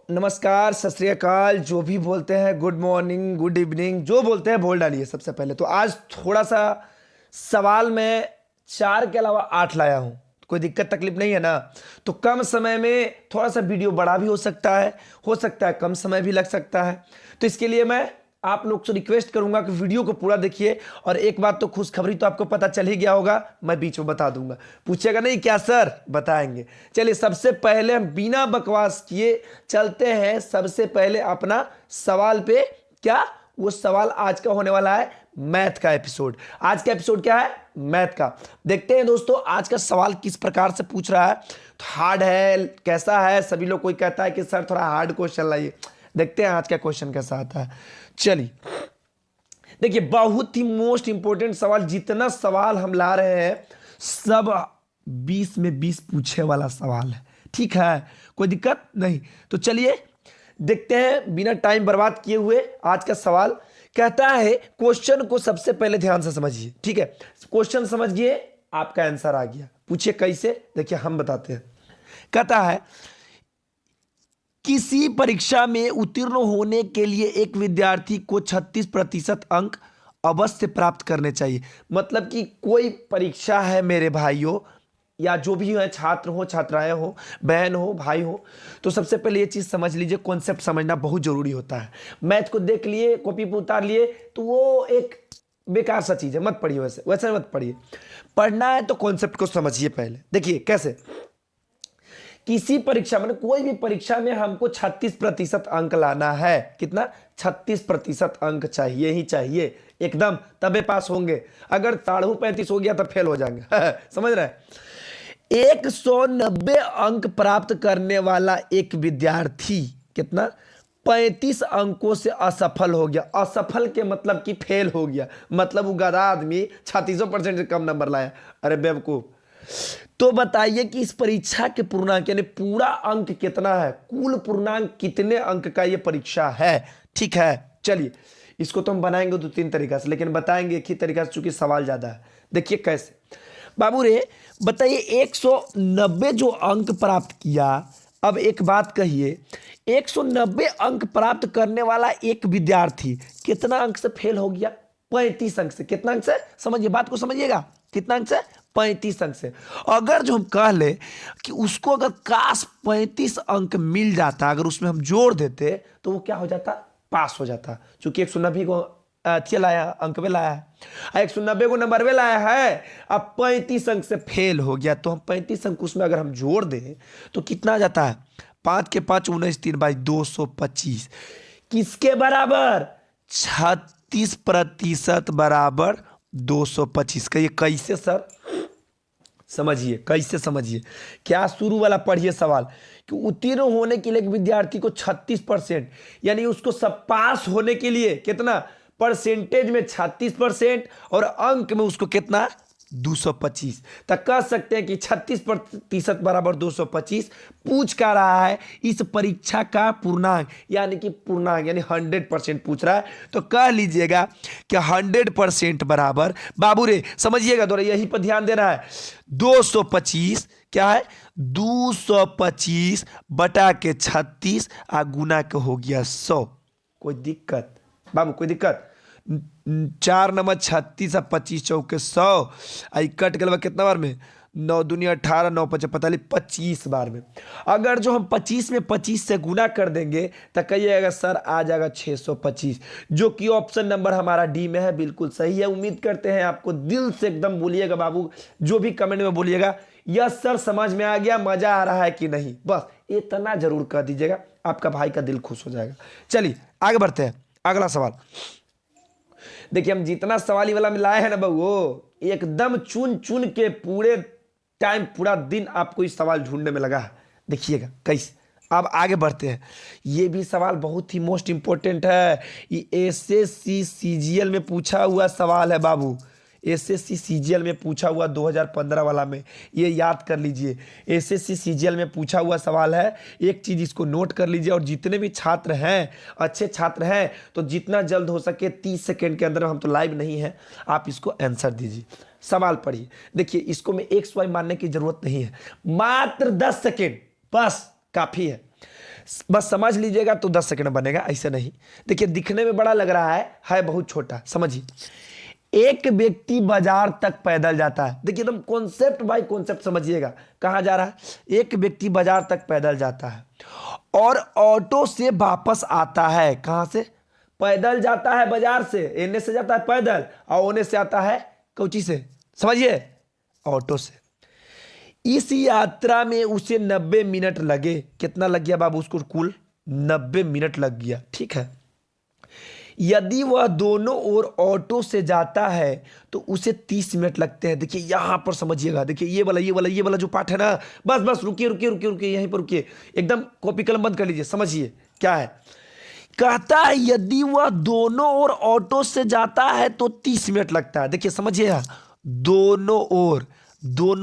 नमस्कार, सत श्री अकाल, जो भी बोलते हैं, गुड मॉर्निंग, गुड इवनिंग, जो बोलते हैं बोल डालिए। सबसे पहले तो आज थोड़ा सा सवाल में 4 के अलावा 8 लाया हूं। कोई दिक्कत तकलीफ नहीं है ना? तो कम समय में थोड़ा सा वीडियो बड़ा भी हो सकता है कम समय भी लग सकता है। तो इसके लिए मैं आप लोग से रिक्वेस्ट करूंगा कि वीडियो को पूरा देखिए। और एक बात तो खुशखबरी तो आपको पता चल ही गया होगा, मैं बीच में बता दूंगा। पूछेगा नहीं क्या सर? बताएंगे। चलिए, सबसे पहले हम बिना बकवास किए चलते हैं सबसे पहले अपना सवाल पे। क्या वो सवाल आज का होने वाला है? मैथ का एपिसोड। आज का एपिसोड क्या है? मैथ का। देखते हैं दोस्तों आज का सवाल किस प्रकार से पूछ रहा है। तो हार्ड है, कैसा है? सभी लोग कोई कहता है कि सर थोड़ा हार्ड क्वेश्चन लाइए। देखते हैं आज का क्वेश्चन कैसा आता है। चलिए, देखिए, बहुत ही मोस्ट इंपोर्टेंट सवाल। जितना सवाल हम ला रहे हैं सब 20 में 20 पूछे वाला सवाल है। ठीक है, कोई दिक्कत नहीं। तो चलिए देखते हैं बिना टाइम बर्बाद किए हुए। आज का सवाल कहता है, क्वेश्चन को सबसे पहले ध्यान से समझिए। ठीक है, क्वेश्चन समझिए, आपका आंसर आ गया। पूछिए कैसे? देखिए हम बताते हैं। कहता है, किसी परीक्षा में उत्तीर्ण होने के लिए एक विद्यार्थी को 36% अंक अवश्य प्राप्त करने चाहिए। मतलब कि कोई परीक्षा है मेरे भाइयों, या जो भी है, छात्र हो, छात्राएं हो, बहन हो, भाई हो, तो सबसे पहले ये चीज समझ लीजिए, कॉन्सेप्ट समझना बहुत जरूरी होता है। मैथ को देख लिए, कॉपी पर उतार लिए तो वो एक बेकार सा चीज है, मत पढ़िए। वैसे वैसे मत पढ़िए। पढ़ना है तो कॉन्सेप्ट को समझिए पहले। देखिए कैसे। किसी परीक्षा में, कोई भी परीक्षा में हमको 36% अंक लाना है। कितना? 36% अंक चाहिए ही चाहिए एकदम, तबे पास होंगे। अगर 35 हो गया तो फेल हो जाएंगे। समझ रहे हैं? 190 अंक प्राप्त करने वाला एक विद्यार्थी कितना? 35 अंकों से असफल हो गया। असफल के मतलब कि फेल हो गया, मतलब वो गधा आदमी 36% से कम नंबर लाया। अरे बेवकूफ। तो बताइए कि इस परीक्षा के पूर्णांक यानी पूरा अंक कितना है? कुल पूर्णांक कितने अंक का ये परीक्षा है? ठीक है, चलिए इसको तो हम बनाएंगे 2-3 तरीका से, लेकिन बताएंगे एक ही तरीका से चूंकि सवाल ज्यादा है। देखिए कैसे। बाबू रे बताइए, 190 जो अंक प्राप्त किया। अब एक बात कहिए, 190 अंक प्राप्त करने वाला एक विद्यार्थी कितना अंक से फेल हो गया? 35 अंक से। कितना अंक से? समझिए, बात को समझिएगा। कितना अंक से? 35 अंक से। अगर जो हम कह ले कि उसको अगर काश 35 अंक मिल जाता, अगर उसमें हम जोड़ देते तो वो क्या हो जाता? पास हो जाता। चूंकि 190 को अथिया लाया, अंक में लाया है, 190 को नंबर में लाया है। अब 35 अंक से फेल हो गया, तो हम 35 अंक उसमें अगर हम जोड़ दें तो कितना आ जाता है? 5 के 5 19 3 बाई 225। किसके बराबर? 36% बराबर 225। कहिए कैसे सर? समझिए कैसे, समझिए। क्या शुरू वाला पढ़िए सवाल कि उत्तीर्ण होने के लिए एक विद्यार्थी को 36%, यानी उसको सब पास होने के लिए कितना? परसेंटेज में 36% और अंक में उसको कितना? 225। तक कह सकते हैं कि 36% बराबर 225 पूछ का रहा है। इस परीक्षा का पूर्णांक यानी कि पूर्णांक यानी 100% पूछ रहा है। तो कह लीजिएगा कि 100% बराबर, बाबू रे समझिएगा, दोरा यही पर ध्यान देना है। 225 क्या है? 225 बटा के 36 आ गुना के हो गया 100। कोई दिक्कत बाबू? कोई दिक्कत? 4 नंबर 36 और 25 चौके 100। आई कट गया कितना बार में? 9 दूनी 18, 9 5 45, 25 बार में। अगर जो हम 25 में 25 से गुना कर देंगे तो कहिएगा सर आ जाएगा 625, जो कि ऑप्शन नंबर हमारा डी में है। बिल्कुल सही है। उम्मीद करते हैं आपको दिल से एकदम बोलिएगा बाबू, जो भी कमेंट में बोलिएगा, यस सर समझ में आ गया, मजा आ रहा है कि नहीं, बस इतना जरूर कह दीजिएगा, आपका भाई का दिल खुश हो जाएगा। चलिए आगे बढ़ते हैं। अगला सवाल देखिए, हम जितना सवाल वाला में लाए हैं ना बहू, एकदम चुन चुन के पूरे टाइम, पूरा दिन आपको इस सवाल ढूंढने में लगा है। देखिएगा कैसे। अब आगे बढ़ते हैं। ये भी सवाल बहुत ही मोस्ट इंपोर्टेंट है। ये एसएससी सीजीएल में पूछा हुआ सवाल है बाबू। एसएससी सीजीएल में पूछा हुआ 2015 वाला में, ये याद कर लीजिए। एसएससी सीजीएल में पूछा हुआ सवाल है। एक चीज इसको नोट कर लीजिए, और जितने भी छात्र हैं, अच्छे छात्र हैं, तो जितना जल्द हो सके 30 सेकेंड के अंदर, हम तो लाइव नहीं है, आप इसको आंसर दीजिए। सवाल पढ़िए। देखिए इसको में एक्स वाई मानने की जरूरत नहीं है, मात्र 10 सेकेंड बस काफी है। बस समझ लीजिएगा तो 10 सेकंड बनेगा, ऐसे नहीं। देखिए दिखने में बड़ा लग रहा है बहुत छोटा। समझिए, एक व्यक्ति बाजार तक पैदल जाता है। देखिए एकदम कॉन्सेप्ट बाय कॉन्सेप्ट समझिएगा। कहां जा रहा है? एक व्यक्ति बाजार तक पैदल जाता है और ऑटो से वापस आता है। कहां से? पैदल जाता है बाजार से, एने से जाता है पैदल और ओने से आता है कोची से, समझिए, ऑटो से। इस यात्रा में उसे 90 मिनट लगे। कितना लग गया बाबू? उसको कुल 90 मिनट लग गया। ठीक है, यदि वह दोनों ओर ऑटो से जाता है तो उसे 30 मिनट लगते हैं। देखिए यहां पर समझिएगा, देखिए ये वाला जो पार्ट है ना, बस रुकिए रुकिए रुकिए रुकिए, यहीं पर रुकिए, एकदम कॉपी कलम बंद कर लीजिए। समझिए क्या है, कहता है यदि वह दोनों ओर ऑटो से जाता है तो 30 मिनट लगता है। देखिए समझिए, दोनों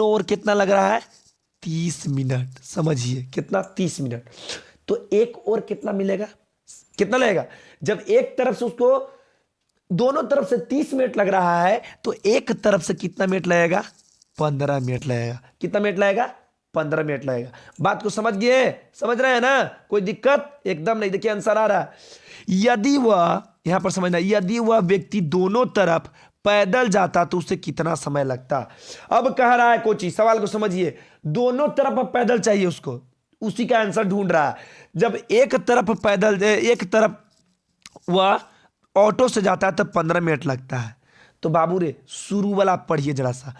ओर कितना लग रहा है? 30 मिनट। समझिए कितना? 30 मिनट। तो एक और कितना मिलेगा? कितना लगेगा? जब एक तरफ से उसको दोनों तरफ से 30 मिनट लग रहा है तो एक तरफ से कितना मिनट लगेगा? 15 मिनट लगेगा। कितना मिनट लगेगा? 15 मिनट लगेगा। बात को समझ गए? समझ रहे हैं ना? कोई दिक्कत एकदम नहीं। देखिए आंसर आ रहा है। यदि वह, यहां पर समझना, यदि वह व्यक्ति दोनों तरफ पैदल जाता तो उसे कितना समय लगता? अब कह रहा है कोची, सवाल को समझिए, दोनों तरफ अब पैदल चाहिए उसको, उसी का आंसर ढूंढ रहा है। जब एक तरफ पैदल, एक तरफ वह ऑटो से जाता है तब 15 मिनट लगता है। तो बाबू रे शुरू वाला पढ़िए जरा सा।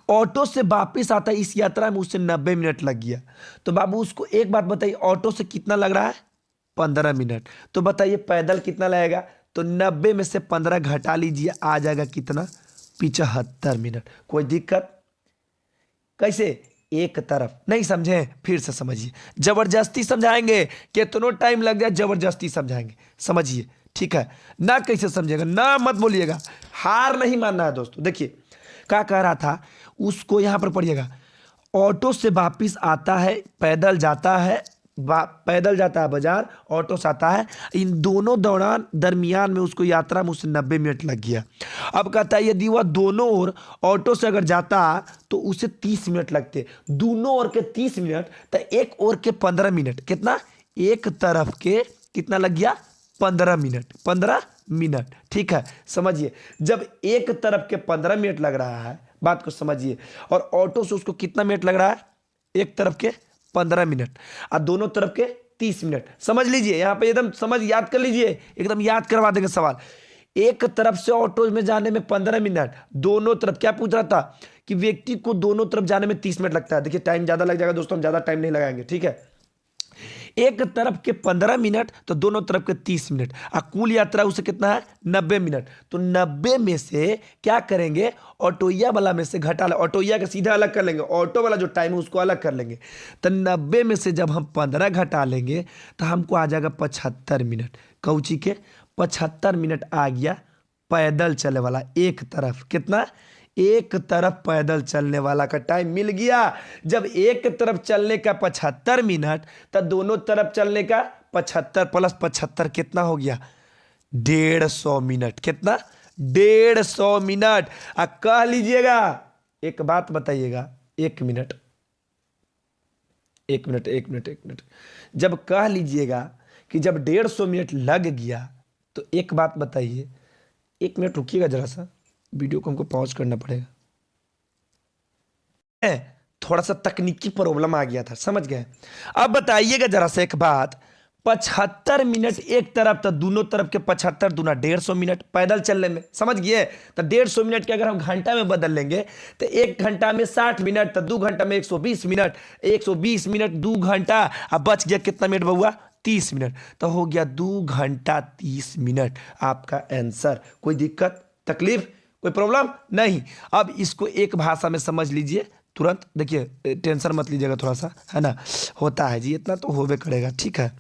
ऑटो से वापिस आता है, इस यात्रा में उससे 90 मिनट लग गया। तो बाबू उसको एक बात बताइए, ऑटो से कितना लग रहा है? 15 मिनट। तो बताइए पैदल कितना लगेगा? तो 90 में से 15 घटा लीजिए, आ जाएगा कितना? 75 मिनट। कोई दिक्कत? कैसे? एक तरफ नहीं समझे फिर से समझिए, जबरदस्ती समझाएंगे, कितना टाइम लग जाए जबरदस्ती समझाएंगे। समझिए ठीक है ना? कैसे समझेगा ना, मत बोलिएगा, हार नहीं मानना है दोस्तों। देखिए क्या कह रहा था उसको, यहां पर पढ़िएगा, ऑटो से वापिस आता है, पैदल जाता है बाजार, ऑटो से आता है, इन दोनों दरमियान में उसको यात्रा में उससे 90 मिनट लग गया। अब कहता है यदि वह दोनों ओर ऑटो से अगर जाता तो उसे 30 मिनट लगते। दोनों ओर के 30 मिनट तो एक ओर के 15 मिनट। कितना? एक तरफ के कितना लग गया? 15 मिनट। 15 मिनट। ठीक है, समझिए, जब एक तरफ के 15 मिनट लग रहा है, बात को समझिए, और ऑटो से उसको कितना मिनट लग रहा है? एक तरफ के 15 मिनट और दोनों तरफ के 30 मिनट। समझ लीजिए, यहां पे एकदम समझ याद कर लीजिए, एकदम याद करवा देंगे सवाल। एक तरफ से ऑटो में जाने में 15 मिनट, दोनों तरफ क्या पूछ रहा था कि व्यक्ति को दोनों तरफ जाने में 30 मिनट लगता है। देखिए टाइम ज्यादा लग जाएगा दोस्तों, हम ज्यादा टाइम नहीं लगाएंगे। ठीक है, एक तरफ के 15 मिनट तो दोनों तरफ के 30 मिनट, और कुल यात्रा उसे कितना है? 90 मिनट। तो 90 में से क्या करेंगे? ऑटोया वाला में से घटा ले, ऑटोया का सीधा अलग कर लेंगे, ऑटो वाला जो टाइम है उसको अलग कर लेंगे। तो 90 में से जब हम 15 घटा लेंगे तो हमको आ जाएगा 75 मिनट। कौची के 75 मिनट आ गया पैदल चले वाला एक तरफ। कितना? एक तरफ पैदल चलने वाला का टाइम मिल गया। जब एक तरफ चलने का 75 मिनट तो दोनों तरफ चलने का 75 प्लस 75 कितना हो गया? 150 मिनट। कितना? 150 मिनट। कह लीजिएगा, एक बात बताइएगा, एक मिनट, जब कह लीजिएगा कि जब 150 मिनट लग गया तो एक बात बताइए, एक मिनट रुकिएगा जरा सा, वीडियो को हमको पॉज करना पड़ेगा, थोड़ा सा तकनीकी प्रॉब्लम आ गया था, समझ गए? अब बताइएगा जरा सा एक बात, 75 मिनट एक तरफ तो दोनों तरफ के 75 दूना 150 मिनट पैदल चलने में। समझ गए? तो 150 मिनट के अगर हम घंटा में बदल लेंगे तो एक घंटा में 60 मिनट, तो 2 घंटा में 120 मिनट, 120 मिनट 2 घंटा, अब बच गया कितना मिनट बउआ? 30 मिनट। तो हो गया 2 घंटा 30 मिनट आपका आंसर। कोई दिक्कत तकलीफ कोई प्रॉब्लम नहीं। अब इसको एक भाषा में समझ लीजिए तुरंत। देखिए टेंशन मत लीजिएगा थोड़ा सा, है ना, होता है जी, इतना तो होवे करेगा। ठीक है,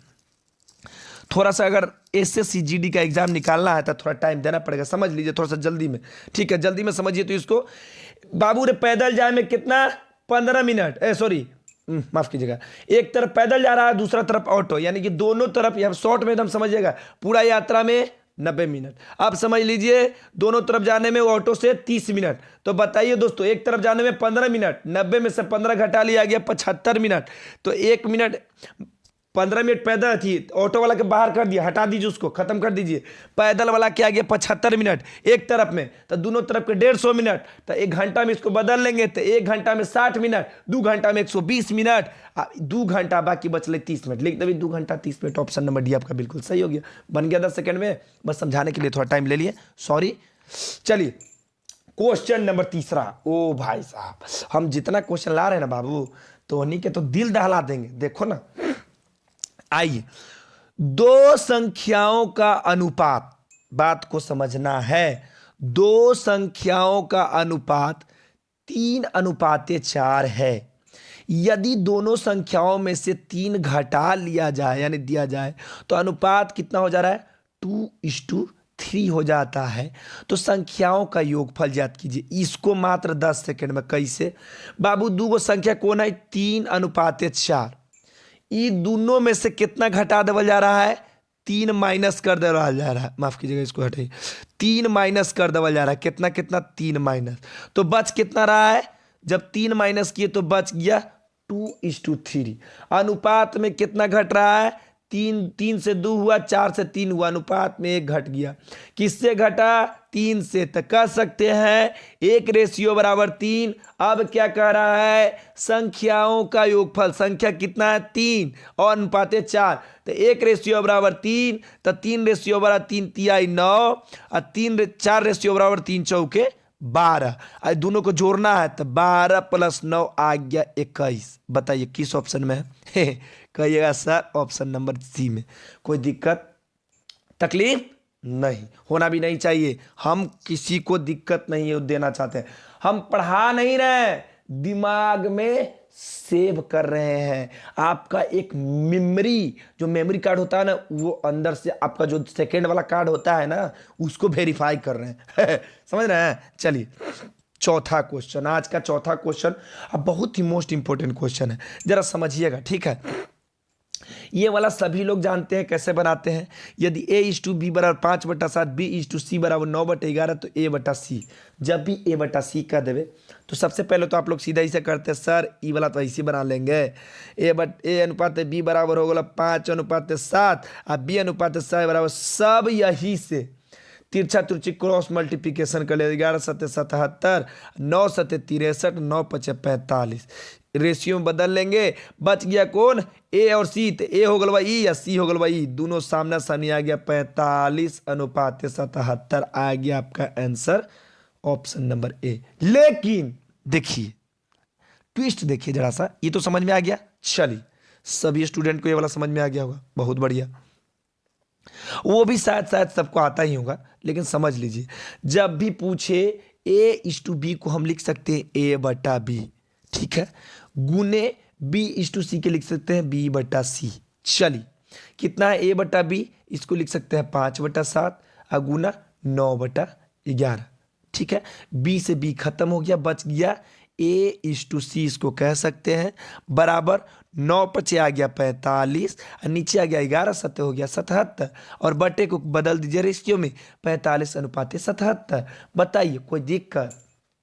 थोड़ा सा अगर एसएससी जीडी का एग्जाम निकालना है तो थोड़ा टाइम देना पड़ेगा, समझ लीजिए थोड़ा सा जल्दी में। ठीक है, जल्दी में समझिए। तो इसको बाबू रे पैदल जाए में कितना? 15 मिनट, सॉरी माफ कीजिएगा, एक तरफ पैदल जा रहा है दूसरा तरफ ऑटो, यानी कि दोनों तरफ, यहाँ शॉर्ट में एकदम समझिएगा, पूरा यात्रा में 90 मिनट। अब समझ लीजिए दोनों तरफ जाने में ऑटो से 30 मिनट। तो बताइए दोस्तों, एक तरफ जाने में 15 मिनट, 90 में से 15 घटा लिया गया 75 मिनट। तो 1 मिनट 15 मिनट पैदल थी, ऑटो वाला के बाहर कर दिया, हटा दीजिए उसको, खत्म कर दीजिए। पैदल वाला क्या गया 75 मिनट एक तरफ में, तो दोनों तरफ के 150 मिनट, तो 1 घंटा में इसको बदल लेंगे तो 1 घंटा में 60 मिनट, 2 घंटा में 120 मिनट, 2 घंटा बाकी बचले 30 मिनट। लिख दे 2 घंटा 30 मिनट, ऑप्शन नंबर डी आपका बिल्कुल सही हो गया। बन गया 10 सेकंड में, बस समझाने के लिए थोड़ा टाइम ले लिए, सॉरी। चलिए क्वेश्चन नंबर तीसरा। ओ भाई साहब, हम जितना क्वेश्चन ला रहे हैं ना बाबू, तो उन्हीं के तो दिल दहला देंगे। देखो ना, आइए, दो संख्याओं का अनुपात, बात को समझना है। दो संख्याओं का अनुपात 3:4 है। यदि दोनों संख्याओं में से 3 घटा लिया जाए यानी दिया जाए, तो अनुपात कितना हो जा रहा है 2:3 हो जाता है। तो संख्याओं का योगफल ज्ञात कीजिए। इसको मात्र 10 सेकंड में। कैसे बाबू? दो संख्या कौन है? 3:4। ये दोनों में से कितना घटा देवल जा रहा है? 3 माइनस कर देवल जा रहा है, माफ कीजिएगा इसको हटाइए, 3 माइनस कर देवल जा रहा है। कितना कितना? 3 माइनस। तो बच कितना रहा है? जब 3 माइनस किए तो बच गया 2:3। अनुपात में कितना घट रहा है? 3 से 2 हुआ, 4 से 3 हुआ, अनुपात में 1 घट गया। किससे घटा? 3 से। तो कह सकते हैं 1:3। अब क्या कह रहा है? संख्याओं का योगफल। संख्या कितना है? 3 और अनुपात 4। तो 1:3, तो 3:3 तिहाई 9 और 4:3 चौके 12। दोनों को जोड़ना है तो 12 + 9 आ गया 21। बताइए किस ऑप्शन में है? कहिएगा सर ऑप्शन नंबर सी में। कोई दिक्कत तकलीफ नहीं, होना भी नहीं चाहिए। हम किसी को दिक्कत नहीं देना चाहते। हम पढ़ा नहीं रहे, दिमाग में सेव कर रहे हैं। आपका एक मेमोरी, जो मेमोरी कार्ड होता है ना, वो अंदर से आपका जो सेकेंड वाला कार्ड होता है ना, उसको वेरीफाई कर रहे हैं। समझ रहे हैं? चलिए चौथा क्वेश्चन, आज का चौथा क्वेश्चन अब बहुत ही मोस्ट इंपॉर्टेंट क्वेश्चन है, जरा समझिएगा, ठीक है? ये वाला सभी लोग जानते हैं कैसे बनाते हैं। यदि a/b = 5/7, b/c = 9/11, तो a/c। जब भी a/c का देवे तो सबसे पहले तो आप लोग सीधा ही से करते हैं, सर ई वाला तो ऐसे बना लेंगे। a/b बराबर हो गया 5:7 और b/7 बराबर, सब यही से तिरछा तुर्ची क्रॉस मल्टीप्लिकेशन कर ले। 11 × 7 = 77, 9 × 7 = 63, 9 × 5 = 45। रेशियो में बदल लेंगे। बच गया कौन? ए और सी। तो ए हो गल भाई या सी हो गल भाई, दोनों सामना सामनी आ गया। 45:77 आ गया आपका आंसर, ऑप्शन नंबर ए। लेकिन देखिए ट्विस्ट, देखिए जरा सा, ये तो समझ में आ गया। चलिए सभी स्टूडेंट को ये वाला समझ में आ गया होगा, बहुत बढ़िया। वो भी शायद सबको आता ही होगा, लेकिन समझ लीजिए, जब भी पूछे a/b को हम लिख सकते हैं a/b, ठीक है, गुने b/c के लिख सकते हैं b/c। चलिए कितना है a/b? इसको लिख सकते हैं 5/7 और गुना 9/11, ठीक है। b से b खत्म हो गया, बच गया a/c, इसको कह सकते हैं बराबर 9 × 5 आ गया 45 और नीचे आ गया 11 × 7 हो गया 77 और बटे को बदल दीजिए रेशियो में 45:77। बताइए कोई दिक्कत?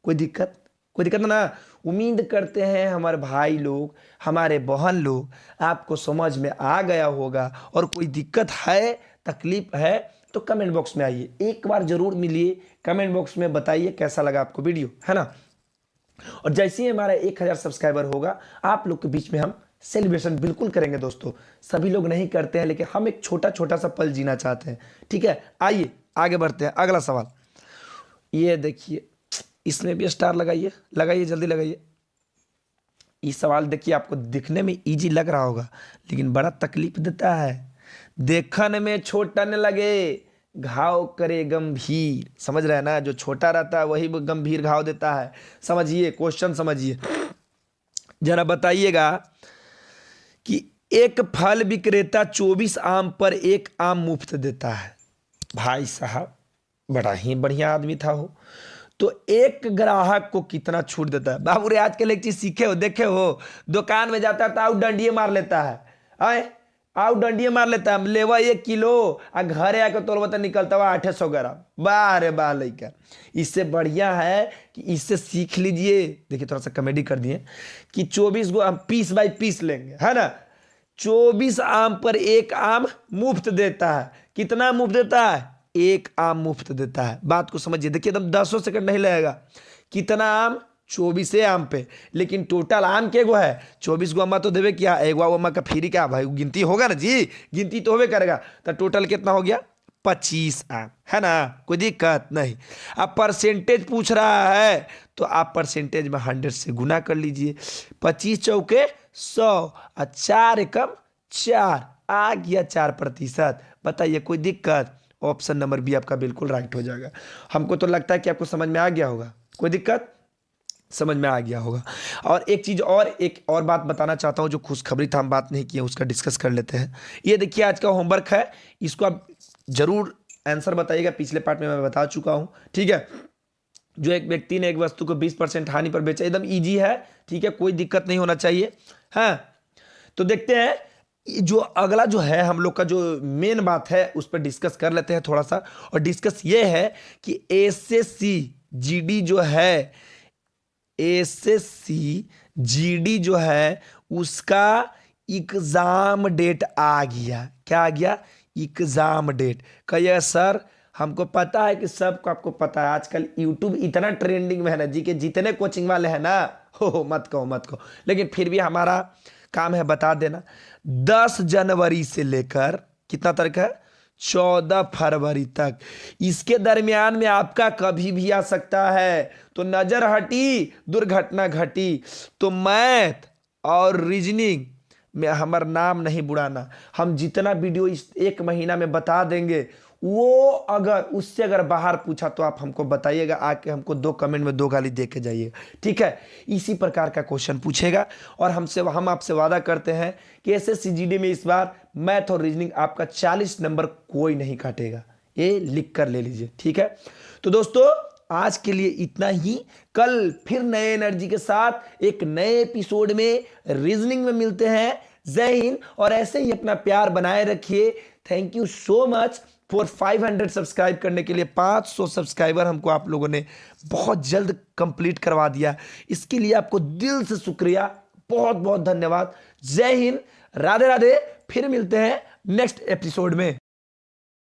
कोई दिक्कत? कोई दिक्कत ना? उम्मीद करते हैं हमारे भाई लोग, हमारे बहन लोग, आपको समझ में आ गया होगा। और कोई दिक्कत है, तकलीफ है तो कमेंट बॉक्स में आइए, एक बार जरूर मिलिए, कमेंट बॉक्स में बताइए कैसा लगा आपको वीडियो, है ना। और जैसे ही हमारा 1000 सब्सक्राइबर होगा, आप लोग के बीच में हम सेलिब्रेशन बिल्कुल करेंगे दोस्तों। सभी लोग नहीं करते हैं, लेकिन हम एक छोटा छोटा सा पल जीना चाहते हैं, ठीक है। आइए आगे बढ़ते हैं। अगला सवाल ये देखिए, इसमें भी स्टार लगाइए, लगाइए जल्दी लगाइए। ये सवाल देखिए, आपको दिखने में इजी लग रहा होगा, लेकिन बड़ा तकलीफ देता है। देखने में छोटा न लगे, घाव करे गंभीर। समझ रहे हैं ना? जो छोटा रहता है वही गंभीर घाव देता है। समझिए क्वेश्चन, समझिए जरा, बताइएगा कि एक फल विक्रेता 24 आम पर 1 आम मुफ्त देता है। भाई साहब बड़ा ही बढ़िया आदमी था हो, तो एक ग्राहक को कितना छूट देता है? बाबू रे आजकल एक चीज सीखे हो, देखे हो, दुकान में जाता है तो आउ डंडिये मार लेता है, आउ डंडिये मार लेता है, लेवा 1 किलो और घरे आकर तोलवा तो निकलता हुआ 800 ग्राम। वाह रे वाह लइका, इससे बढ़िया है कि इससे सीख लीजिए। देखिए थोड़ा सा कॉमेडी कर दिए कि 24 गो हम पीस बाई पीस लेंगे, है ना। 24 आम पर एक आम मुफ्त देता है। कितना मुफ्त देता है? एक आम मुफ्त देता है। बात को समझिए, देखिए एकदम 10 सेकंड नहीं लगेगा। कितना आम? 24 आम पे, लेकिन टोटल आम के गो है 24 गो। अम्मा तो देवे क्या, एक अम्मा का फ्री क्या भाई, गिनती होगा ना जी, गिनती तो होवे करेगा। तो टोटल कितना हो गया? 25 आम, है ना, कोई दिक्कत नहीं। अब परसेंटेज पूछ रहा है तो आप परसेंटेज में 100 से गुना कर लीजिए। 25 चौके 100 और 4 एकम 4, आ गया 4%। बताइए कोई दिक्कत? ऑप्शन नंबर बी आपका बिल्कुल राइट हो जाएगा। हमको तो लगता है कि आपको समझ में आ गया होगा। कोई दिक्कत? समझ में आ गया होगा। और एक चीज़ और, एक और बात बताना चाहता हूँ, जो खुशखबरी था हम बात नहीं किए, उसका डिस्कस कर लेते हैं। ये देखिए आज का होमवर्क है, इसको आप जरूर आंसर बताइएगा। पिछले पार्ट में मैं बता चुका हूँ, ठीक है। जो एक व्यक्ति ने एक वस्तु को 20% हानि पर बेचा, एकदम ईजी है, ठीक है, कोई दिक्कत नहीं होना चाहिए। हाँ, तो देखते हैं जो अगला जो है हम लोग का जो मेन बात है उस पर डिस्कस कर लेते हैं थोड़ा सा। और डिस्कस ये है कि एसएससी जीडी जो है, एसएससी जीडी जो है उसका एग्जाम डेट आ गया। क्या आ गया? Exam date. कहिए सर हमको पता है कि सबको आपको पता है, आजकल यूट्यूब इतना ट्रेंडिंग में है ना जी, के जितने कोचिंग वाले हैं ना, हो मत कहो मत कहो, लेकिन फिर भी हमारा काम है बता देना। 10 जनवरी से लेकर कितना तारीख है? 14 फरवरी तक, इसके दरमियान में आपका कभी भी आ सकता है। तो नजर हटी दुर्घटना घटी। तो मैथ और रीजनिंग में हमारा नाम नहीं बुड़ाना। हम जितना वीडियो इस 1 महीना में बता देंगे, वो अगर उससे अगर बाहर पूछा तो आप हमको बताइएगा, आके हमको 2 कमेंट में 2 गाली दे के जाइएगा, ठीक है। इसी प्रकार का क्वेश्चन पूछेगा और हम आपसे वादा करते हैं कि एसएससी जीडी में इस बार मैथ और रीजनिंग आपका 40 नंबर कोई नहीं काटेगा। ये लिख कर ले लीजिए, ठीक है। तो दोस्तों आज के लिए इतना ही। कल फिर नए एनर्जी के साथ एक नए एपिसोड में रीजनिंग में मिलते हैं। जय हिंद, और ऐसे ही अपना प्यार बनाए रखिए। Thank you so much for 500 subscribe करने के लिए। 500 सब्सक्राइबर हमको आप लोगों ने बहुत जल्द कंप्लीट करवा दिया, इसके लिए आपको दिल से शुक्रिया, बहुत बहुत धन्यवाद। जय हिंद, राधे राधे। फिर मिलते हैं नेक्स्ट एपिसोड में।